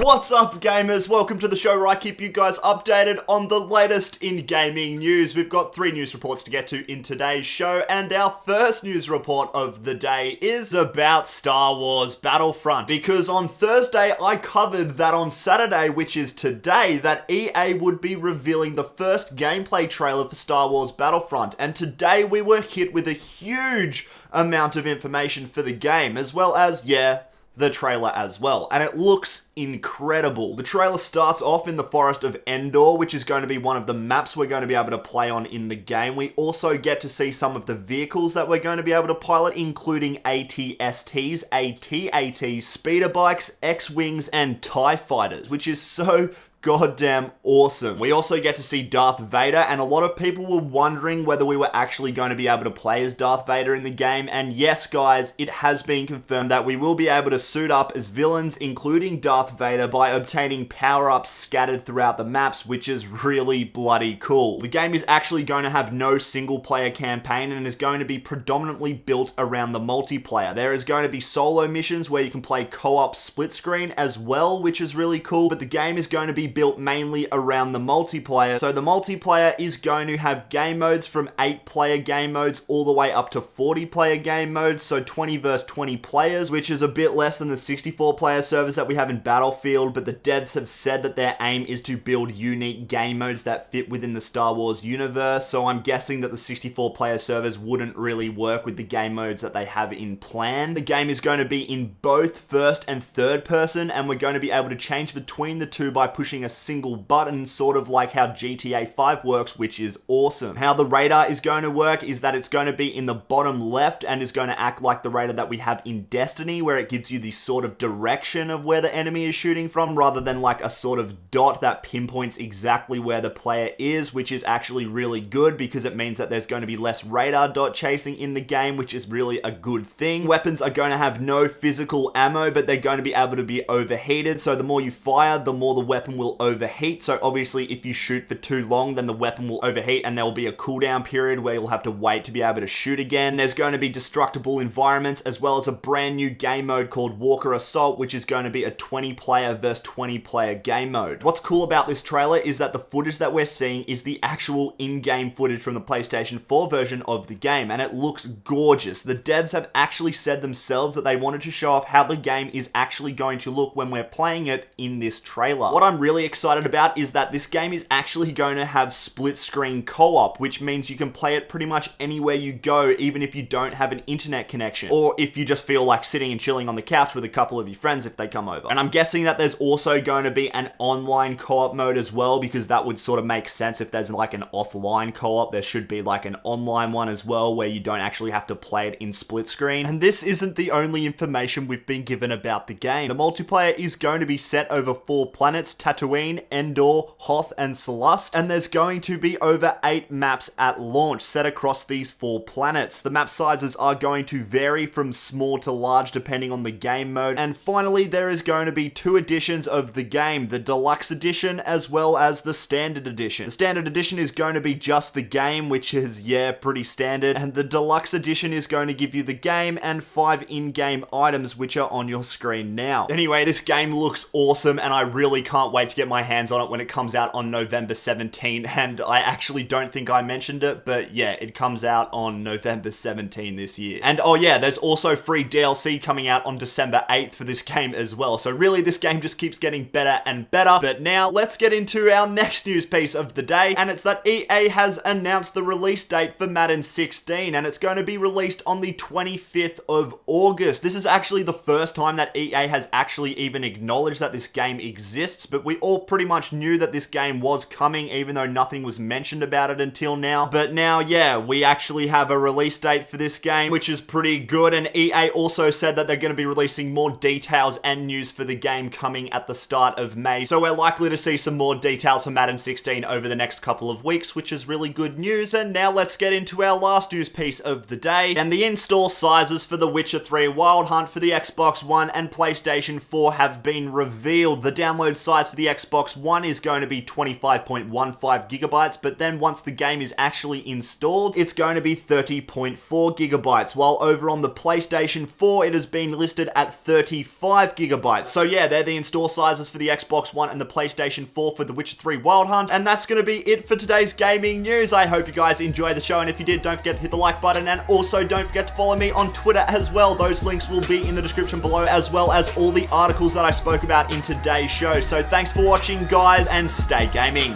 What's up, gamers? Welcome to the show where I keep you guys updated on the latest in gaming news. We've got 3 news reports to get to in today's show, and our first news report of the day is about Star Wars Battlefront. Because on Thursday, I covered that on Saturday, which is today, that EA would be revealing the first gameplay trailer for Star Wars Battlefront. And today we were hit with a huge amount of information for the game, as well as, the trailer as well, and it looks incredible. The trailer starts off in the forest of Endor, which is going to be one of the maps we're going to be able to play on in the game. We also get to see some of the vehicles that we're going to be able to pilot, including AT-STs, AT-ATs, speeder bikes, X-Wings, and TIE fighters, which is so goddamn awesome. We also get to see Darth Vader, and a lot of people were wondering whether we were actually going to be able to play as Darth Vader in the game, and yes guys, it has been confirmed that we will be able to suit up as villains, including Darth Vader, by obtaining power-ups scattered throughout the maps, which is really bloody cool. The game is actually going to have no single-player campaign and is going to be predominantly built around the multiplayer. There is going to be solo missions where you can play co-op split screen as well, which is really cool, but the game is going to be built mainly around the multiplayer. So the multiplayer is going to have game modes from 8-player game modes all the way up to 40-player game modes, so 20 versus 20 players, which is a bit less than the 64-player servers that we have in Battlefield, but the devs have said that their aim is to build unique game modes that fit within the Star Wars universe, so I'm guessing that the 64-player servers wouldn't really work with the game modes that they have in plan. The game is going to be in both first and third person, and we're going to be able to change between the two by pushing a single button, sort of like how GTA 5 works, which is awesome. How the radar is going to work is that it's going to be in the bottom left and is going to act like the radar that we have in Destiny, where it gives you the sort of direction of where the enemy is shooting from, rather than like a sort of dot that pinpoints exactly where the player is, which is actually really good because it means that there's going to be less radar dot chasing in the game, which is really a good thing. Weapons are going to have no physical ammo, but they're going to be able to be overheated, so the more you fire, the more the weapon will overheat. So obviously if you shoot for too long, then the weapon will overheat and there will be a cooldown period where you'll have to wait to be able to shoot again. There's going to be destructible environments, as well as a brand new game mode called Walker Assault, which is going to be a 20-player versus 20-player game mode. What's cool about this trailer is that the footage that we're seeing is the actual in-game footage from the PlayStation 4 version of the game, and it looks gorgeous. The devs have actually said themselves that they wanted to show off how the game is actually going to look when we're playing it in this trailer. What I'm really excited about is that this game is actually going to have split screen co-op, which means you can play it pretty much anywhere you go, even if you don't have an internet connection, or if you just feel like sitting and chilling on the couch with a couple of your friends if they come over. And I'm guessing that there's also going to be an online co-op mode as well, because that would sort of make sense. If there's like an offline co-op, there should be like an online one as well, where you don't actually have to play it in split screen. And this isn't the only information we've been given about the game. The multiplayer is going to be set over 4 planets: Tatooine, Endor, Hoth, and Salust, and there's going to be over 8 maps at launch set across these 4 planets. The map sizes are going to vary from small to large depending on the game mode, and finally there is going to be 2 editions of the game, the Deluxe Edition as well as the Standard Edition. The Standard Edition is going to be just the game, which is, pretty standard, and the Deluxe Edition is going to give you the game and 5 in-game items which are on your screen now. Anyway, this game looks awesome, and I really can't wait to get my hands on it when it comes out on November 17, and I actually don't think I mentioned it, but yeah, it comes out on November 17 this year. And oh yeah, there's also free DLC coming out on December 8th for this game as well, so really this game just keeps getting better and better. But now let's get into our next news piece of the day, and it's that EA has announced the release date for Madden 16, and it's going to be released on the 25th of August. This is actually the first time that EA has actually even acknowledged that this game exists, but we all pretty much knew that this game was coming, even though nothing was mentioned about it until now. But now, we actually have a release date for this game, which is pretty good, and EA also said that they're going to be releasing more details and news for the game coming at the start of May, so we're likely to see some more details for Madden 16 over the next couple of weeks, which is really good news. And now let's get into our last news piece of the day, and the install sizes for The Witcher 3 Wild Hunt for the Xbox One and PlayStation 4 have been revealed. The download size for the Xbox One is going to be 25.15 gigabytes, but then once the game is actually installed, it's going to be 30.4 gigabytes, while over on the PlayStation 4, it has been listed at 35 gigabytes. So yeah, they're the install sizes for the Xbox One and the PlayStation 4 for The Witcher 3 Wild Hunt, and that's going to be it for today's gaming news. I hope you guys enjoyed the show, and if you did, don't forget to hit the like button, and also don't forget to follow me on Twitter as well. Those links will be in the description below, as well as all the articles that I spoke about in today's show. So thanks for watching, guys, and stay gaming.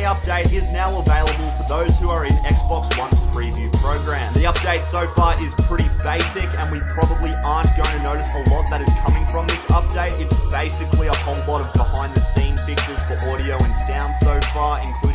Update is now available for those who are in Xbox One's preview program. The update so far is pretty basic, and we probably aren't going to notice a lot that is coming from this update. It's basically a whole lot of behind the scene fixes for audio and sound so far, including